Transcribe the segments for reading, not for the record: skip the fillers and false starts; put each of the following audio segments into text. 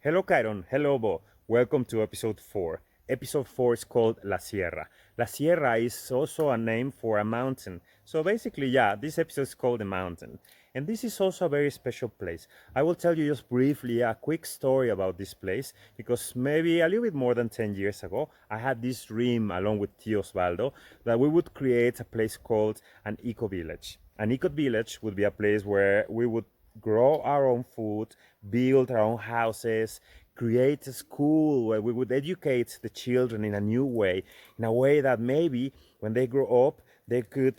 Hello, Kiron. Hello, Bo. Welcome to episode 4. Episode 4 is called La Sierra. La Sierra is also a name for a mountain. So basically, yeah, this episode is called The Mountain. And this is also a very special place. I will tell you just briefly a quick story about this place because maybe a little bit more than 10 years ago, I had this dream along with Tio Osvaldo that we would create a place called an eco village. An eco village would be a place where we would grow our own food, build our own houses, create a school where we would educate the children in a new way, in a way that maybe when they grow up, they could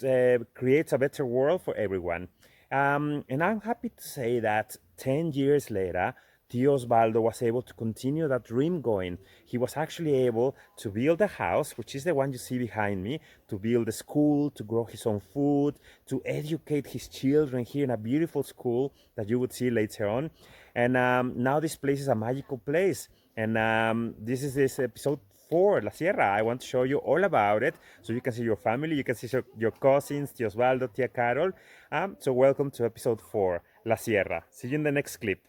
create a better world for everyone. And I'm happy to say that 10 years later, Tio Osvaldo was able to continue that dream going. He was actually able to build a house, which is the one you see behind me, to build a school, to grow his own food, to educate his children here in a beautiful school that you would see later on. And now this place is a magical place. And this episode 4, La Sierra. I want to show you all about it so you can see your family, you can see your cousins, Tio Osvaldo, Tia Carol. So welcome to episode 4, La Sierra. See you in the next clip.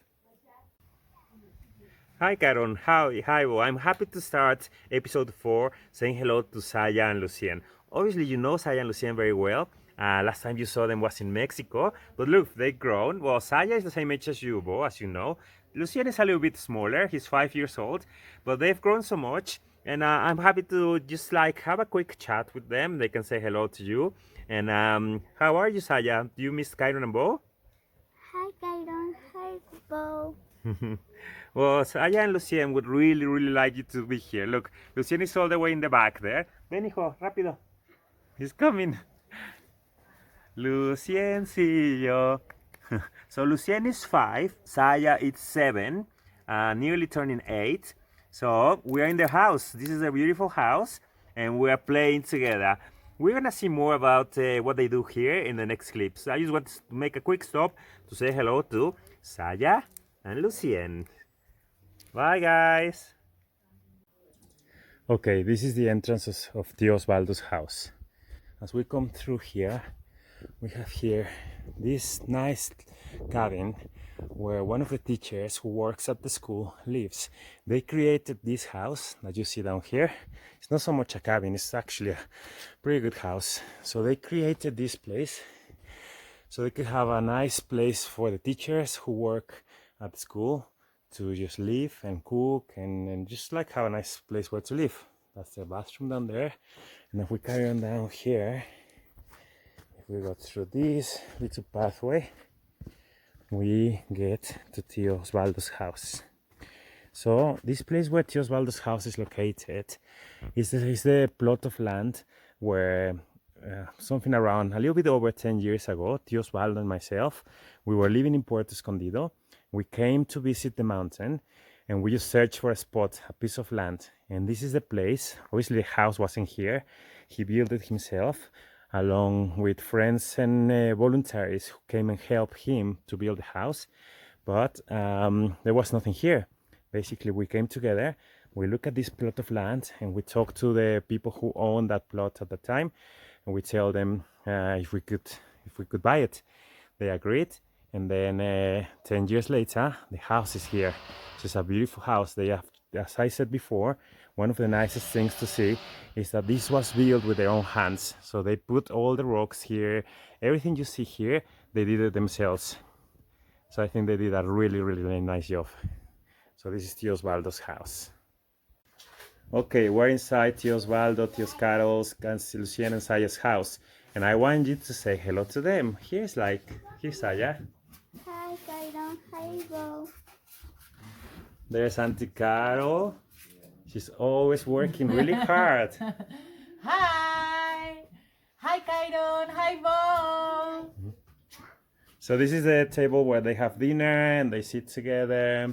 Hi, Kiron. Hi, Bo. I'm happy to start episode 4 saying hello to Saya and Lucien. Obviously, you know Saya and Lucien very well. Last time you saw them was in Mexico. But look, they've grown. Well, Saya is the same age as you, Bo, as you know. Lucien is a little bit smaller. He's 5 years old. But they've grown so much. And I'm happy to just like have a quick chat with them. They can say hello to you. And how are you, Saya? Do you miss Kiron and Bo? Hi, Kiron. Hi, Bo. Well, Saya and Lucien would really like you to be here. Look, Lucien is all the way in the back there. Ven, hijo, rápido. He's coming. Luciencillo. So Lucien is 5, Saya is 7, nearly turning 8. So we are in their house. This is a beautiful house, and we are playing together. We're gonna see more about what they do here in the next clips. I just want to make a quick stop to say hello to Saya and Lucien. Bye, guys. Okay, this is the entrance of Tio Osvaldo's house. As we come through here, we have here this nice cabin where one of the teachers who works at the school lives. They created this house that you see down here. It's not so much a cabin, it's actually a pretty good house. So they created this place so they could have a nice place for the teachers who work at the school to just live and cook and just like have a nice place where to live. That's the bathroom down there. And if we carry on down here, if we go through this little pathway, we get to Tio Osvaldo's house. So this place where Tio Osvaldo's house is located is the plot of land where something around a little bit over 10 years ago, Tio Osvaldo and myself, we were living in Puerto Escondido. We came to visit the mountain and we just searched for a spot, a piece of land. And this is the place. Obviously the house wasn't here. He built it himself along with friends and volunteers who came and helped him to build the house. But there was nothing here. Basically, we came together, we look at this plot of land and we talked to the people who owned that plot at the time. And we tell them if we could buy it. They agreed. And then 10 years later, the house is here. It's just a beautiful house. They have, as I said before, one of the nicest things to see is that this was built with their own hands. So they put all the rocks here. Everything you see here, they did it themselves. So I think they did a really nice job. So this is Tio Osvaldo's house. Okay, we're inside Tio Osvaldo, Tio Carol's, Lucien and Saya's house. And I want you to say hello to them. Here's Saya. Hi, Kiron. Hi, Bo. There's Auntie Carol. She's always working really hard. Hi! Hi, Kiron! Hi, Bo! So this is the table where they have dinner and they sit together.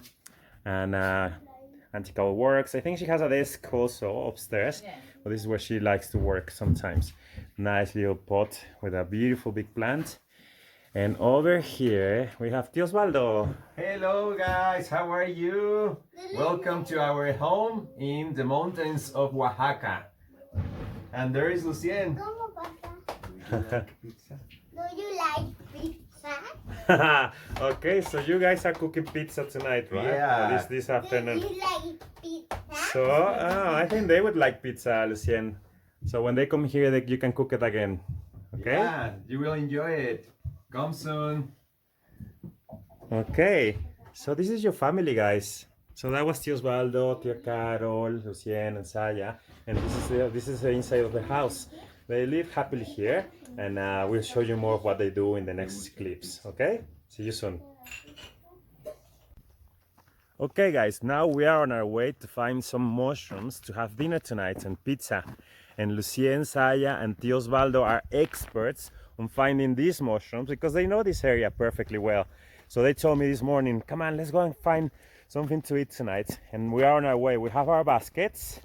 And Auntie Carol works. I think she has a desk also upstairs. Yeah. But this is where she likes to work sometimes. Nice little pot with a beautiful big plant. And over here we have Tio Osvaldo. Hello guys, how are you? Welcome to our home in the mountains of Oaxaca. And there is Lucien. ¿Cómo pasa? Do you like pizza? Okay, so you guys are cooking pizza tonight, right? Yeah. Or this afternoon. You like pizza? So I think they would like pizza, Lucien. So when they come here, you can cook it again. Okay. Yeah, you will enjoy it. Come soon. Okay. So this is your family, guys. So that was Tio Osvaldo, Tia Carol, Lucien, and Saya, and this is the inside of the house. They live happily here, and we'll show you more of what they do in the next clips. Okay. See you soon. Okay guys, now we are on our way to find some mushrooms to have dinner tonight and pizza. And Lucien, Saya and Tio Osvaldo are experts on finding these mushrooms because they know this area perfectly well. So they told me this morning, come on, let's go and find something to eat tonight. And we are on our way. We have our baskets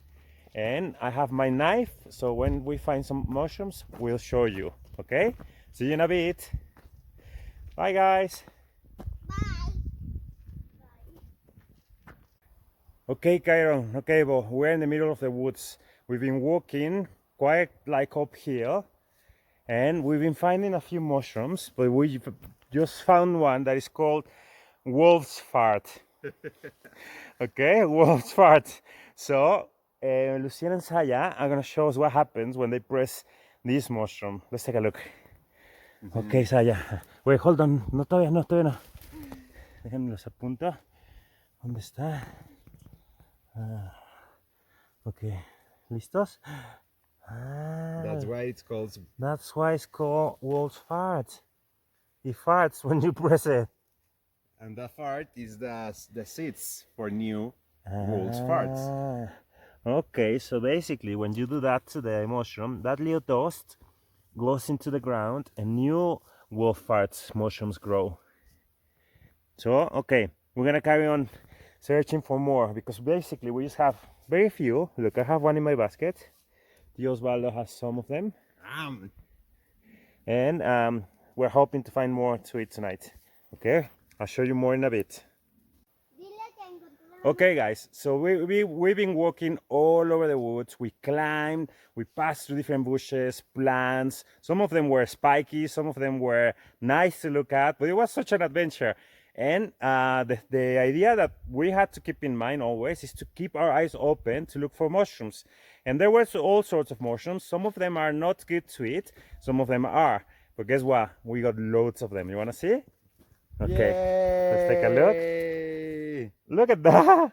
and I have my knife. So when we find some mushrooms, we'll show you. Okay? See you in a bit. Bye guys. Okay, Kiron, okay, Beau, we're in the middle of the woods. We've been walking quite like uphill and we've been finding a few mushrooms, but we just found one that is called wolf's fart. Okay, wolf's fart. So, Lucien and Saya are going to show us what happens when they press this mushroom. Let's take a look. Okay, Saya. Wait, hold on. No, todavía no. Déjenme los apunto. ¿Dónde está? Okay, ¿listos? That's why it's called. That's why it's called wolf's fart. It farts when you press it. And that fart is the seeds for new wolf's farts. Okay, so basically when you do that to the mushroom, that little dust goes into the ground and new wolf farts mushrooms grow. So, okay, we're gonna carry on searching for more because basically we just have very few. Look, I have one in my basket. Tio Osvaldo has some of them. And we're hoping to find more to eat tonight. Okay, I'll show you more in a bit. Okay guys, so we've been walking all over the woods. We climbed, we passed through different bushes, plants. Some of them were spiky, some of them were nice to look at, but it was such an adventure. And the idea that we had to keep in mind always is to keep our eyes open to look for mushrooms. And there were all sorts of mushrooms. Some of them are not good to eat, some of them are. But guess what? We got loads of them. You want to see? Okay, let's take a look. Look at that.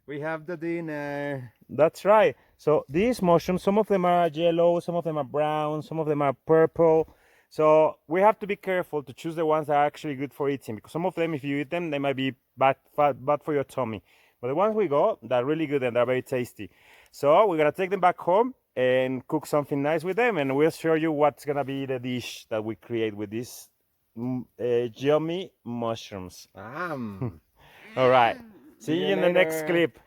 We have the dinner. That's right. So these mushrooms, some of them are yellow, some of them are brown, some of them are purple. So we have to be careful to choose the ones that are actually good for eating because some of them, if you eat them, they might be bad for your tummy. But the ones we got, they're really good and they're very tasty. So we're gonna take them back home and cook something nice with them, and we'll show you what's gonna be the dish that we create with these yummy mushrooms. All right. See you in the next clip.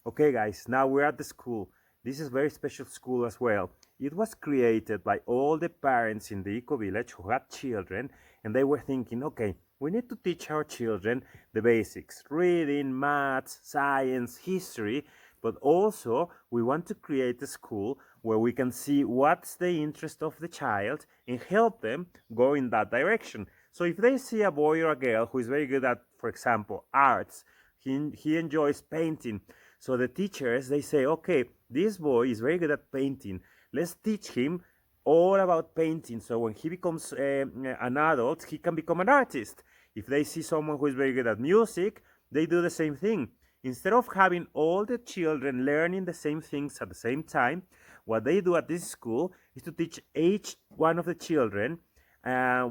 Okay, guys, now we're at the school. This is a very special school as well. It was created by all the parents in the eco village who had children, and they were thinking, okay, we need to teach our children the basics, reading, maths, science, history, but also we want to create a school where we can see what's the interest of the child and help them go in that direction. So if they see a boy or a girl who is very good at, for example, arts, he enjoys painting. So the teachers, they say, okay, this boy is very good at painting. Let's teach him all about painting. So when he becomes an adult, he can become an artist. If they see someone who is very good at music, they do the same thing. Instead of having all the children learning the same things at the same time, what they do at this school is to teach each one of the children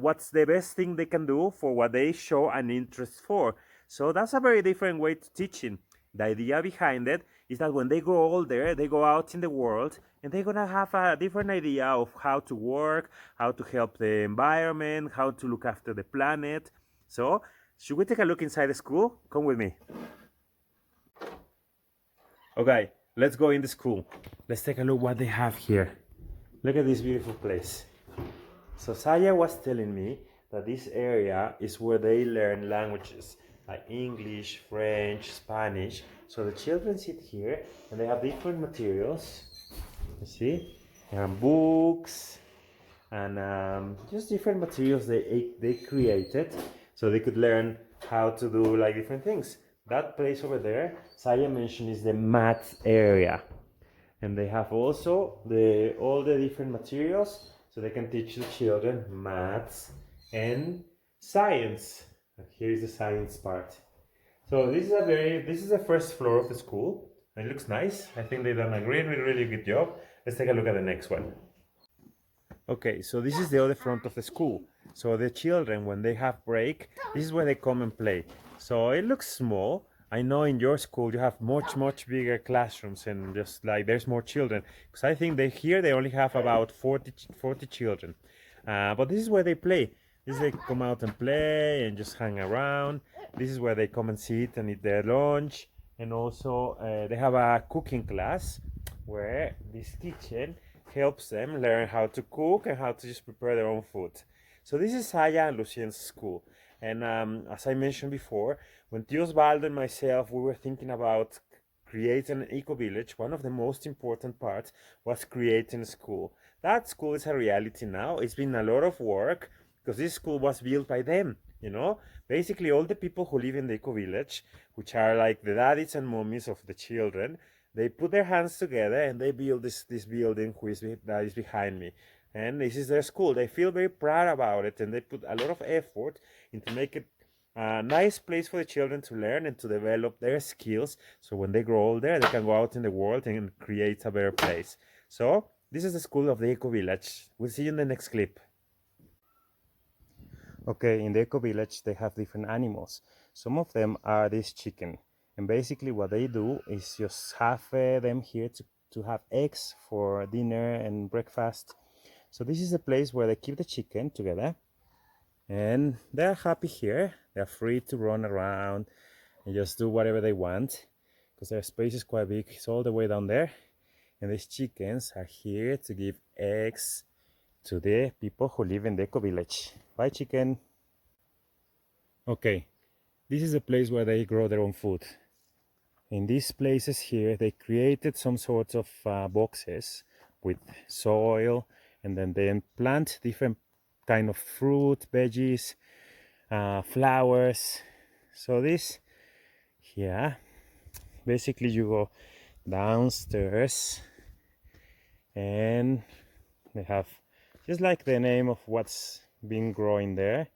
what's the best thing they can do for what they show an interest for. So that's a very different way to teaching. The idea behind it is that when they grow older, they go out in the world and they're gonna have a different idea of how to work, how to help the environment, how to look after the planet. So, should we take a look inside the school? Come with me. Okay, let's go in the school. Let's take a look what they have here. Look at this beautiful place. So Saya was telling me that this area is where they learn languages like English, French, Spanish. So the children sit here and they have different materials. You see? They have books and just different materials they created so they could learn how to do like different things. That place over there, Saya mentioned, is the math area, and they have also all the different materials so they can teach the children maths and science. Here is the science part. So this is the first floor of the school. It looks nice. I think they've done a really good job. Let's take a look at the next one. Okay, so this is the other front of the school. So the children, when they have break, this is where they come and play. So it looks small. I know in your school you have much bigger classrooms and just like there's more children. Because I think they only have about 40 children. But this is where they play. This is they come out and play and just hang around. This is where they come and sit and eat their lunch. And also they have a cooking class where this kitchen helps them learn how to cook and how to just prepare their own food. So this is Saya and Lucien's school. And as I mentioned before, when Tio Osvaldo and myself, we were thinking about creating an eco-village, one of the most important parts was creating a school. That school is a reality now. It's been a lot of work because this school was built by them, you know? Basically, all the people who live in the eco-village, which are like the daddies and mommies of the children, they put their hands together and they build this building that is behind me. And this is their school. They feel very proud about it and they put a lot of effort into make it a nice place for the children to learn and to develop their skills. So when they grow older, they can go out in the world and create a better place. So this is the school of the Eco Village. We'll see you in the next clip. Okay, in the Eco Village, they have different animals. Some of them are this chicken. And basically what they do is just have them here to have eggs for dinner and breakfast. So this is a place where they keep the chicken together. And they're happy here. They're free to run around and just do whatever they want. Because their space is quite big. It's all the way down there. And these chickens are here to give eggs to the people who live in the Eco Village. Bye, chicken. Okay, this is a place where they grow their own food. In these places here, they created some sorts of boxes with soil, and then they plant different kind of fruit, veggies, flowers. So this here, basically you go downstairs and they have just like the name of what's being growing there.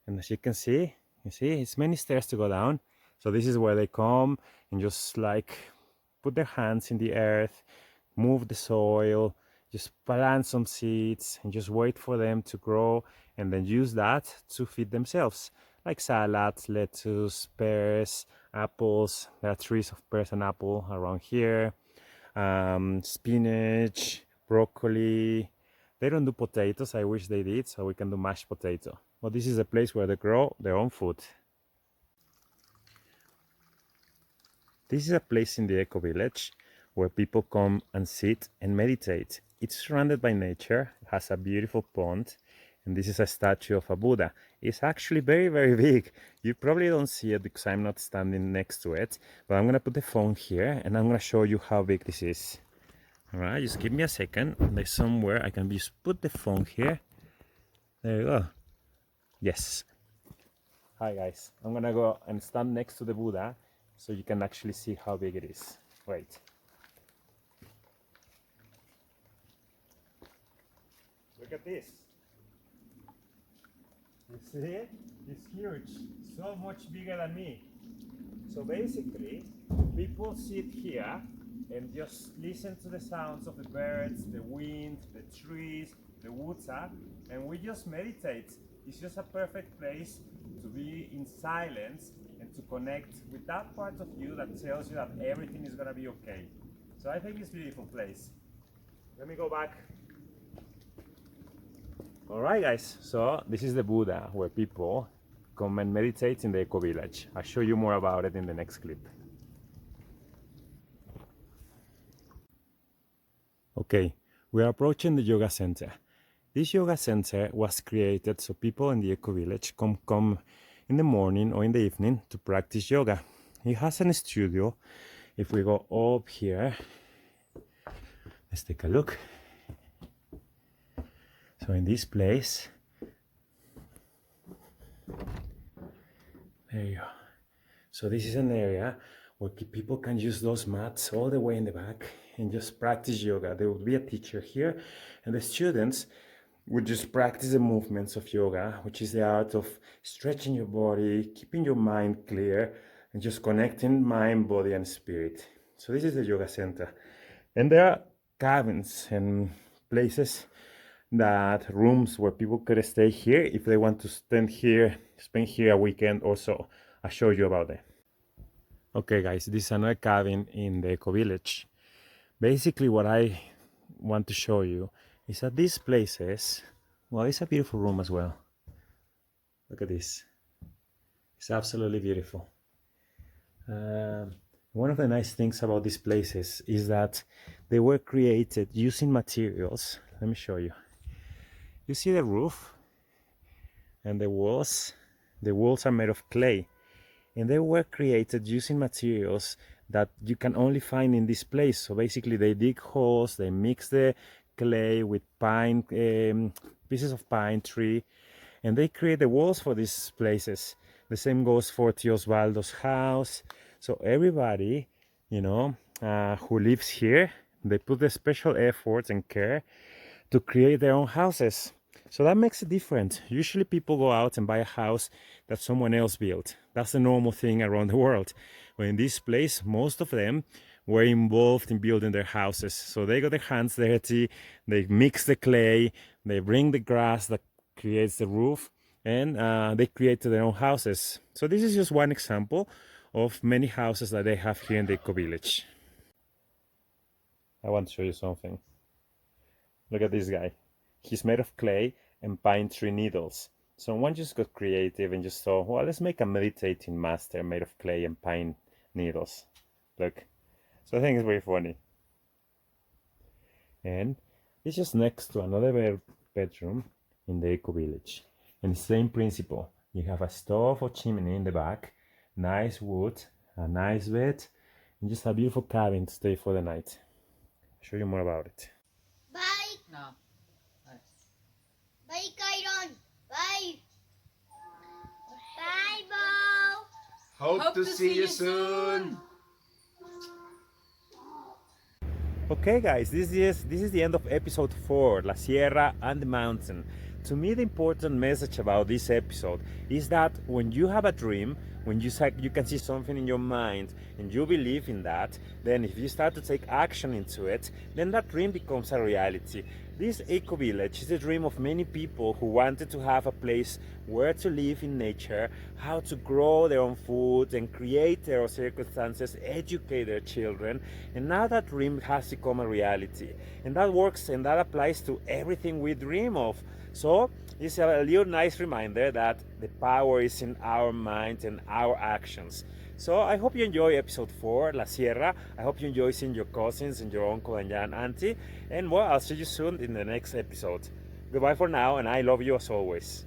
And as you can see, it's many stairs to go down. So this is where they come and just like put their hands in the earth, move the soil, just plant some seeds and just wait for them to grow and then use that to feed themselves. Like salads, lettuce, pears, apples. There are trees of pears and apple around here. Spinach, broccoli. They don't do potatoes. I wish they did, so we can do mashed potato. But this is a place where they grow their own food. This is a place in the Eco Village where people come and sit and meditate. It's surrounded by nature, it has a beautiful pond, and this is a statue of a Buddha. It's actually very big. You probably don't see it because I'm not standing next to it, but I'm going to put the phone here and I'm going to show you how big this is. Alright, just give me a second. There's somewhere I can just put the phone here. There you go. Yes. Hi guys, I'm going to go and stand next to the Buddha so you can actually see how big it is. Wait. Look at this. You see it? It's huge. So much bigger than me. So basically, people sit here and just listen to the sounds of the birds, the wind, the trees, the woods, and we just meditate. It's just a perfect place to be in silence and to connect with that part of you that tells you that everything is gonna be okay. So I think it's a beautiful place. Let me go back. Alright guys, so this is the Buddha where people come and meditate in the Eco Village. I'll show you more about it in the next clip. Okay, we are approaching the yoga center. This yoga center was created so people in the Eco Village come in the morning or in the evening to practice yoga. It has a studio. If we go up here, let's take a look. So in this place, there you go. So this is an area where people can use those mats all the way in the back and just practice yoga. There will be a teacher here, and the students would just practice the movements of yoga, which is the art of stretching your body, keeping your mind clear, and just connecting mind, body, and spirit. So this is the yoga center. And there are cabins and places, that rooms where people could stay here if they want to spend here a weekend or so. I'll show you about that. Okay guys, this is another cabin in the eco village. Basically what I want to show you is that these places, well, it's a beautiful room as well. Look at this. It's absolutely beautiful. One of the nice things about these places is that they were created using materials. Let me show you. You see the roof and the walls? The walls are made of clay, and they were created using materials that you can only find in this place. So basically they dig holes, they mix the clay with pine, pieces of pine tree, and they create the walls for these places. The same goes for Tio Osvaldo's house. So everybody, you know, who lives here, they put the special effort and care to create their own houses. So that makes it different. Usually people go out and buy a house that someone else built. That's the normal thing around the world. But in this place, most of them were involved in building their houses. So they got their hands dirty, they mix the clay, they bring the grass that creates the roof, and they created their own houses. So this is just one example of many houses that they have here in the eco village. I want to show you something. Look at this guy. He's made of clay and pine tree needles. Someone just got creative and just thought, well, let's make a meditating master made of clay and pine needles. Look. So I think it's very funny. And it's just next to another bedroom in the eco village. And the same principle. You have a stove or chimney in the back, nice wood, a nice bed, and just a beautiful cabin to stay for the night. I'll show you more about it. Bye. No. Bye, Kiron. Bye. Bye, Beau. Hope to see you soon. Okay guys, this is the end of episode 4, La Sierra and the Mountain. To me, the important message about this episode is that when you have a dream, when you can see something in your mind and you believe in that, then if you start to take action into it, then that dream becomes a reality. This eco village is the dream of many people who wanted to have a place where to live in nature, how to grow their own food and create their own circumstances, educate their children, and now that dream has become a reality. And that works and that applies to everything we dream of. So it's a little nice reminder that the power is in our mind and our actions. So I hope you enjoy episode 4, La Sierra. I hope you enjoy seeing your cousins and your uncle and your auntie. And well, I'll see you soon in the next episode. Goodbye for now, and I love you as always.